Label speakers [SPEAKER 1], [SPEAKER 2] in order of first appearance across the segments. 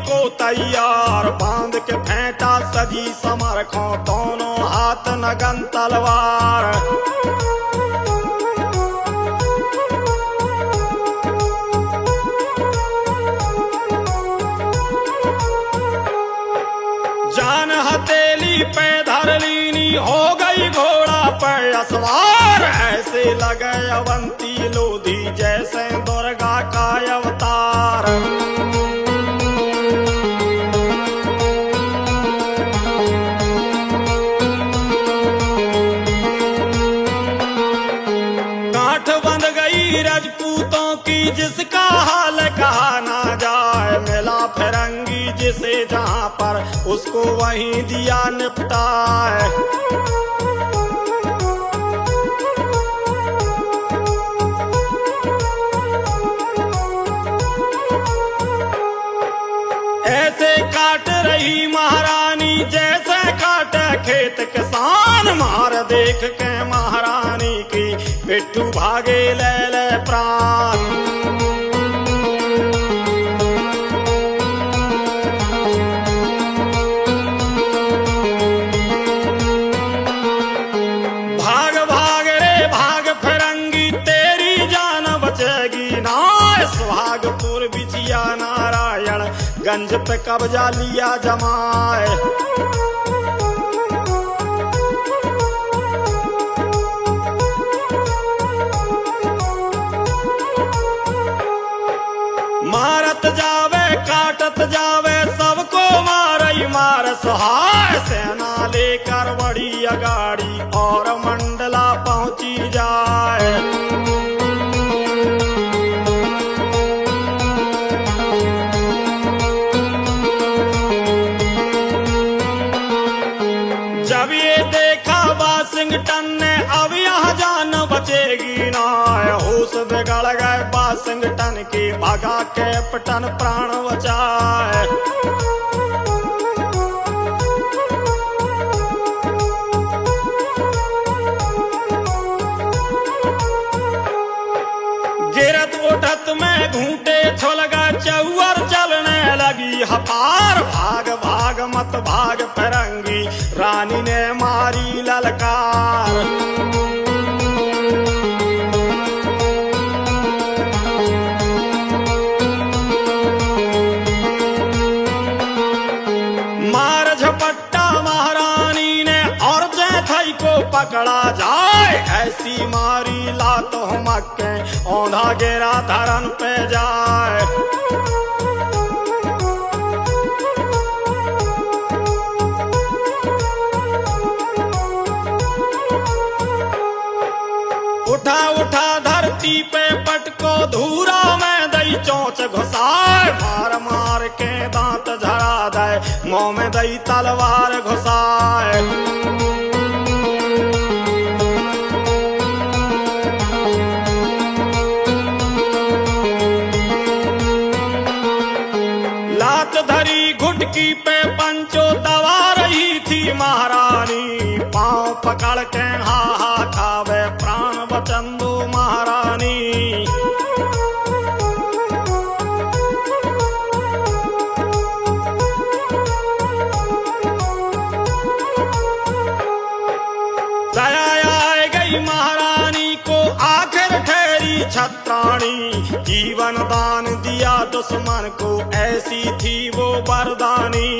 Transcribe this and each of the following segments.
[SPEAKER 1] को तैयार, बांध के फेंटा सजी समरखों, दोनों हाथ नगन तलवार। जान हथेली पे धर लीनी, हो गई घोड़ा पर असवार। ऐसे लगे अवंती लोधी, जैसे दुर्गा का अवतार। गांठ बंध गई राजपूतों की, जिसका हाल कहा ना जाए। मिला फिरंगी जिसे जहां पर, उसको वहीं दिया निपटाए। ऐसे काट रही महारानी, जैसे काटे खेत किसान। मार देख के महारानी की, पिट्ठू भागे ले ले प्राण। भाग भाग रे भाग फिरंगी, तेरी जान बचेगी ना। सुहागपुर बिछिया नारायण गंज पे कब्जा लिया जमाए। मारत जावे काटत जावे, सबको मारई मार सुहाय। सेना लेकर बड़ी अगाड़ी, और मंडला पहुंची जाए। जब ये देखा वाशिंगटन ने, अब यहाँ जान बचेगी ना। होश बिगड़ गए वाशिंगटन की, भगा कैप्टन प्राण बचाए। गिरत उठत में घूंटे छुल गए, चौर चलने लगी हपार। भाग भाग मत भाग फिरंगी, रानी ने मारी ललकार। मार झपट्टा महारानी ने, और जैथई को पकड़ा जाए। ऐसी मारी लात मक्के, औंधा गिरा धरन पे जाए। उठा उठा धरती पे पटको, धूरा में दई चोंच घुसाए। मार मार के दांत झरा दे, मुंह में दई तलवार घुसाए। लात धरी घुटकी पे पंचो, दबा रही थी महारानी। पांव पकड़ के हा हा खावे, प्राण बचन दो महारानी। दया आए गई महारानी को, आखिर ठहरी छत्राणी। जीवन दान दिया दुश्मन को, ऐसी थी वो वरदानी।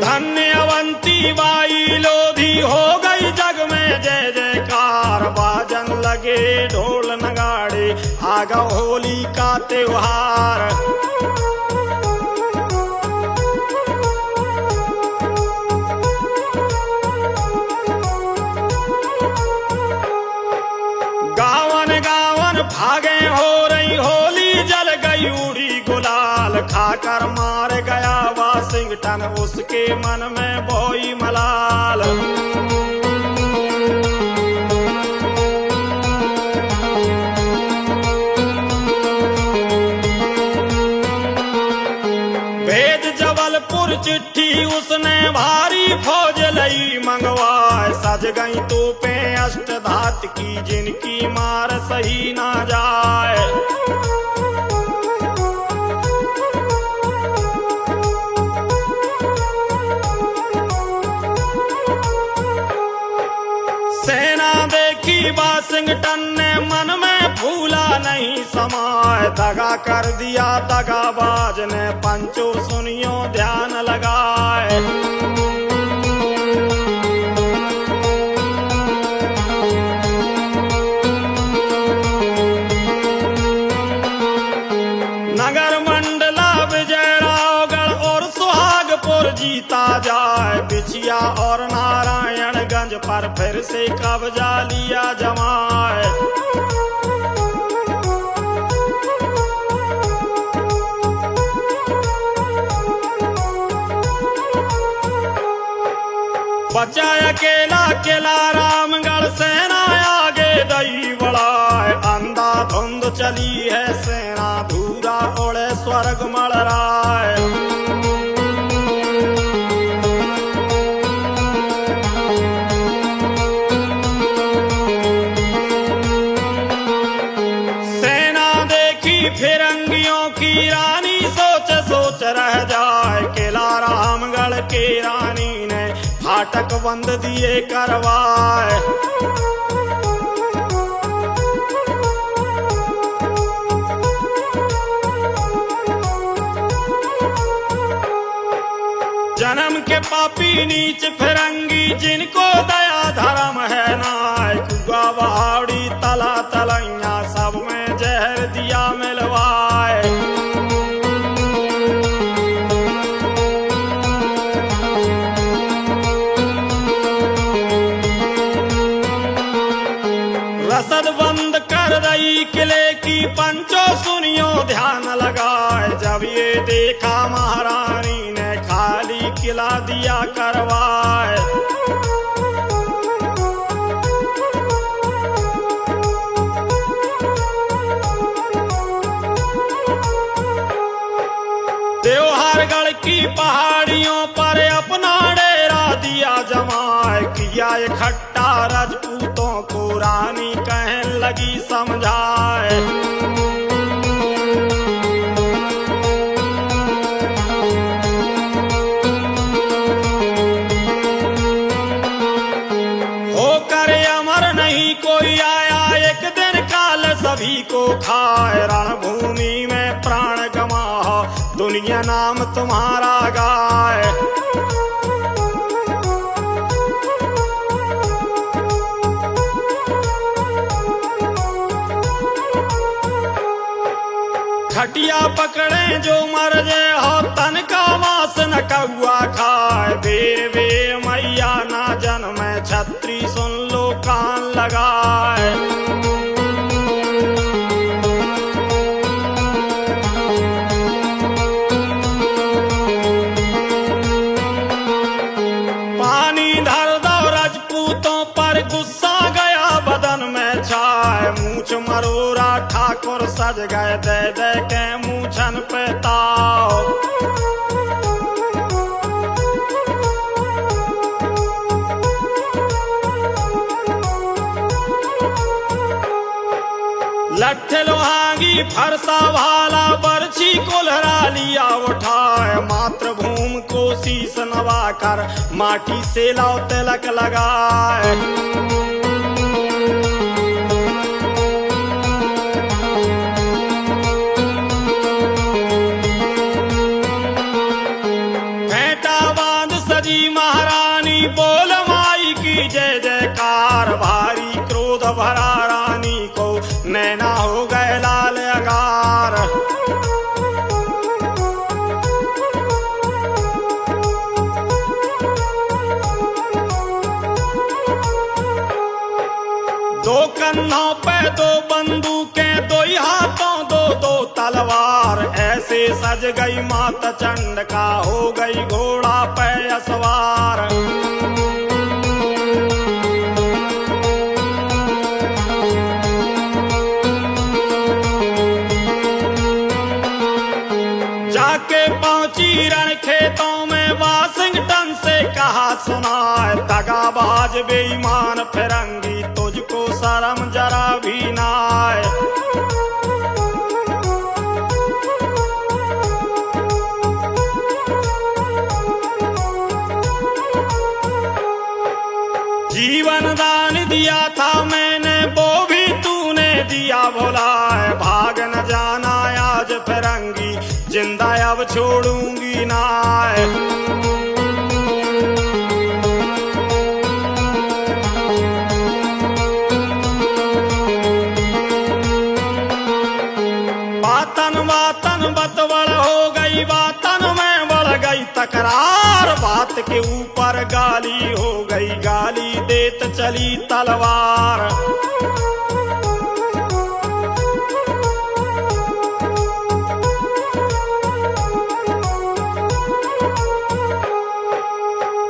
[SPEAKER 1] धन्य अवंती बाई लोधी, हो गई जग में जय जयकार। बाजन लगे ढोल नगाड़े, आ गया होली का त्योहार। गावन गावन भागे हो रही होली, जल गई उड़ी गुलाल। खाकर मार गया वाशिंगटन, उसके मन में बोई मलाल। भेद जबलपुर चिट्ठी उसने, भारी फौज लई मंगवाए। बज गई तोपें अष्टधात की, जिनकी मार सही ना जाए। सेना देखी वाशिंगटन ने, मन में फूला नहीं समाए। दगा कर दिया दगाबाज ने, पंचो सुनियो ध्यान लगाए। नगर मंडला विजयरावगढ़ और सुहागपुर जीता जाए। बिछिया और नारायणगंज पर फिर से कब्जा लिया जमाए। बचा अकेला किला रामगढ़, सेना आगे दई बढ़ाए। अंधाधुंध चली है सेना, धूरा ओढ़े स्वर्ग मड़राए। सेना देखी फिरंगियों की रानी, सोच सोच रह जाए। किला रामगढ़ के रानी ने फाटक बंद दिए करवाए। जन्म के पापी नीच फिरंगी, जिनको दया धर्म है नाय। कुआ बहाड़ी तला तलैया, सब में जहर दिया मिलवाए। रसद बंद कर रही किले की, पंचो सुनियो ध्यान लगाए। जब ये देखा महारानी ने, खाली किला दिया करवाए। देवहरगढ़ की पहाड़ियों पर अपना डेरा दिया जमाए। किया इकट्ठा राजपूतों को, रानी कहने लगी समझाए। होकर अमर नहीं कोई आया, एक दिन काल सभी को खाए। रणभूमि में प्राण गमा, दुनिया नाम तुम्हारा गाए। खटिया पकड़े जो मर जे हो, तन का मांस न कौआ खाए। वीर वे मैया ना जन्मे, छत्री सुन लो कान लगाए। पानी धर दो राजपूतों पर, गुस्सा गया बदन में छाए। मूछ मरोरा ठाकुर सज गए, दे दे के मूछन पे ताव। लट्ठे लोहागी फरसा भाला, बरछी कोल्हरा लिया उठाए। मातृभूमि को शीश नवाकर, माटी से लाओ तिलक लगाए। फेंटा बांध सजी महारानी, बोल माई की जय जयकार। भारी क्रोध भरा रानी को, नैना हो गए लाल अगार। दो कन्नों पे दो बंदूकें, दो हाथों दो दो तलवार। ऐसे सज गई माता चंडका, हो गई घोड़ा पे असवार। जाके पहुंची रण खेतों में, वाशिंगटन से से कहा सुनाए, दगाबाज बेईमान फिरंगी तुझको शर्म जरा भी ना आए। जीवन दान दिया था मैंने वो भी तूने दिया भुलाए, भाग न जाना आज फिरंगी जिंदा अब छोड़ूंगी ना। बातन बातन बतवड़ हो गई, बातन में बढ़ गई तकरार, बात के ऊपर गाली हो गई, गाली देत चली तलवार।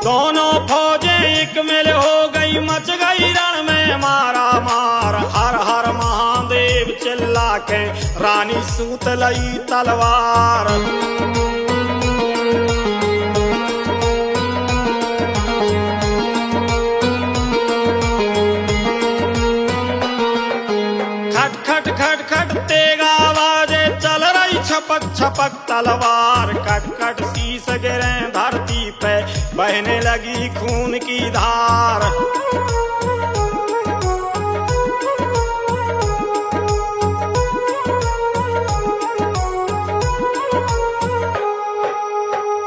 [SPEAKER 1] दोनों फौजें एक मिल हो गई, मच गई रण में मारा मार, हर हर महादेव चिल्ला के रानी सूत लई तलवार। खट खट खट खट तेग आवाजे चल रही छपक छपक तलवार, कट कट शीस गिरे धरती पे बहने लगी खून की धार।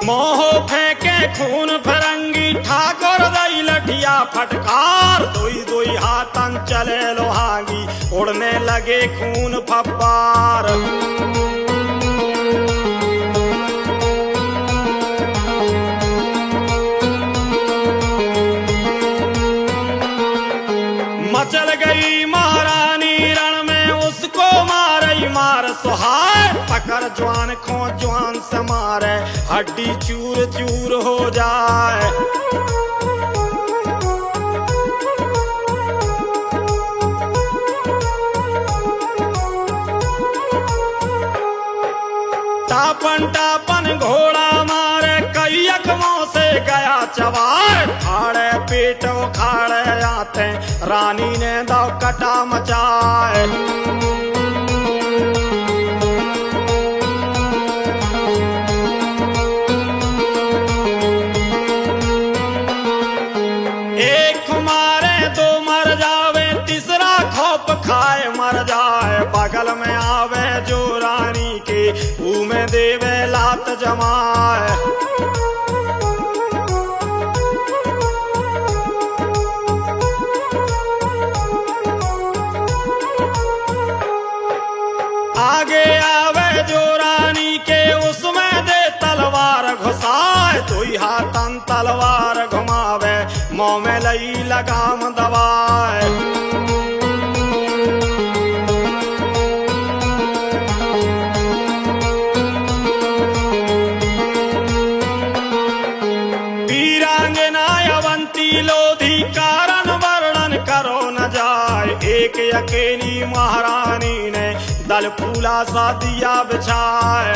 [SPEAKER 1] मोह फेंके खून फिरंगी ठाकुर दई लठिया फटकार, दोई दोई हाथन चले लोहागी उड़ने लगे खून फब्बार। मचल गई महारानी रण में उसको मारई मार सुहार, पकड़ जवान खो जवान से मारे हड्डी चूर चूर हो जाए। टापन टापन घोड़ा मारे कई अखमों से गया चबार, खाड़े पेट उखाड़े आते रानी ने दो कटा मचाए। एक मारे दो मर जावे, तीसरा खौफ खाए मर जाए, बगल में आवे जो रानी के ऊ में देवे लात जमाए। आगे आवे जो रानी के उसमें दे तलवार घुसाए, दुई हाथन तलवार घुमावे मुंह में लई लगाम दबाए। वीरांगना अवंती लोधी कारण वर्णन करो न जाए, एक अकेली महारानी ने दल फूला सा दिया बिछाए।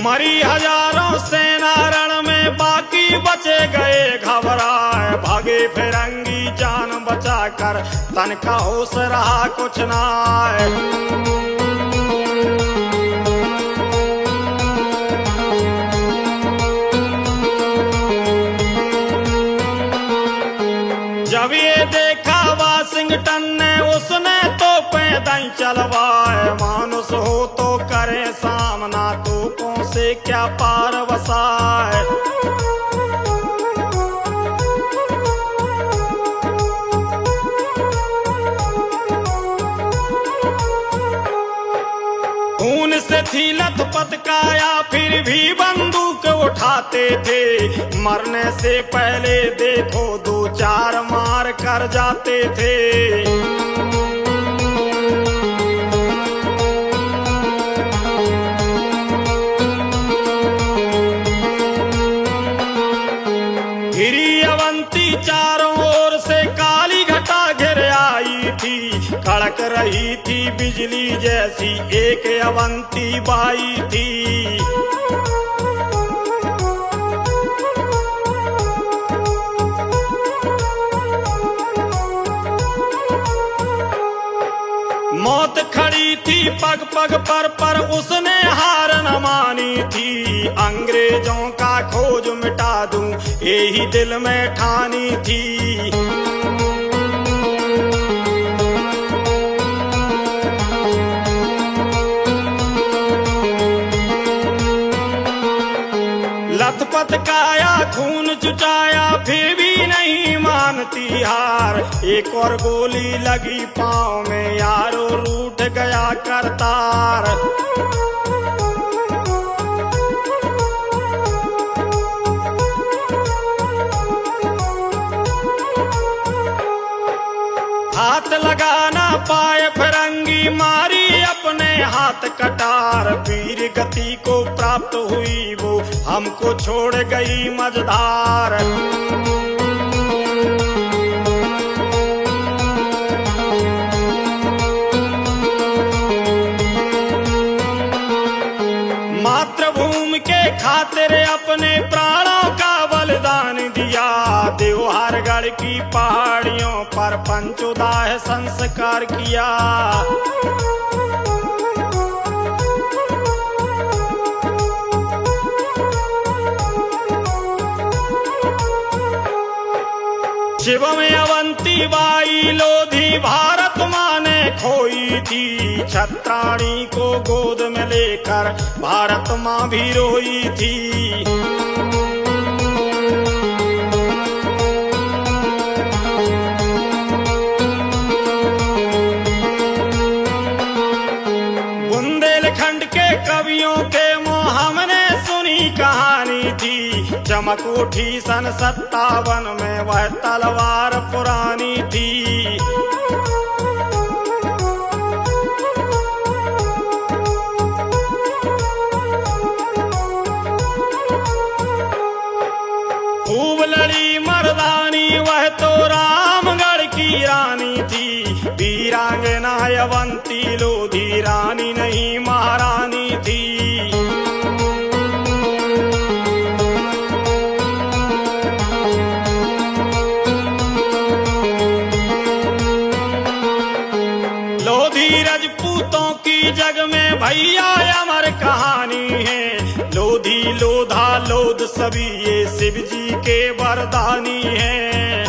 [SPEAKER 1] मरी हजारों सेना रण में बाकी बचे गए घबराए, भागे फिरंगी जान बचाकर तन का होश रहा कुछ ना आए। जब ये देखा वाशिंगटन ने उसने तो पैदल चलवाए, मानुष हो तो करे सामना तोपों से क्या पार वसाए। खून से थी लथपथ काया फिर भी बंदूक उठाते थे, मरने से पहले देखो दो चार मार कर जाते थे। गिरी अवंती चारों ओर से काली घटा घिर आई थी, कड़क रही थी बिजली जैसी एक अवंती बाई थी। मौत खड़ी थी पग पग पर उसने हार न मानी थी। अंग्रेजों का खोज मिटा दूं यही दिल में ठानी थी। लथपथ काया खून चुचाया फिर भी नहीं मानती हार। एक और गोली लगी पाँव में यारो रूठ गया करतार। हाथ लगाना पाए फिरंगी मारी अपने हाथ कटार। वीर गति को प्राप्त हुई वो हमको छोड़ गई मझधार। मातृभूमि के खातिर अपने प्राणों का बलिदान दिया। देवहरगढ़ की पहाड़ियों पर पंचोदाह संस्कार किया। शिव में अवंती बाई लोधी भारत माँ ने खोई थी। छत्राणी को गोद में लेकर भारत माँ भी रोई थी। बुंदेलखंड के कवियों के मुँह हमने सुनी कहानी थी। चमक उठी सन 57 में वह तलवार पुरानी थी। खूब लड़ी मर्दानी वह तो रामगढ़ की रानी थी। वीरांगना अवंती लोधी रानी नहीं महारानी थी। लोधी राजपूतों की जग में भैया अमर कहानी है। लोधी लोधा लोध सभी ये शिव जी के वरदानी हैं।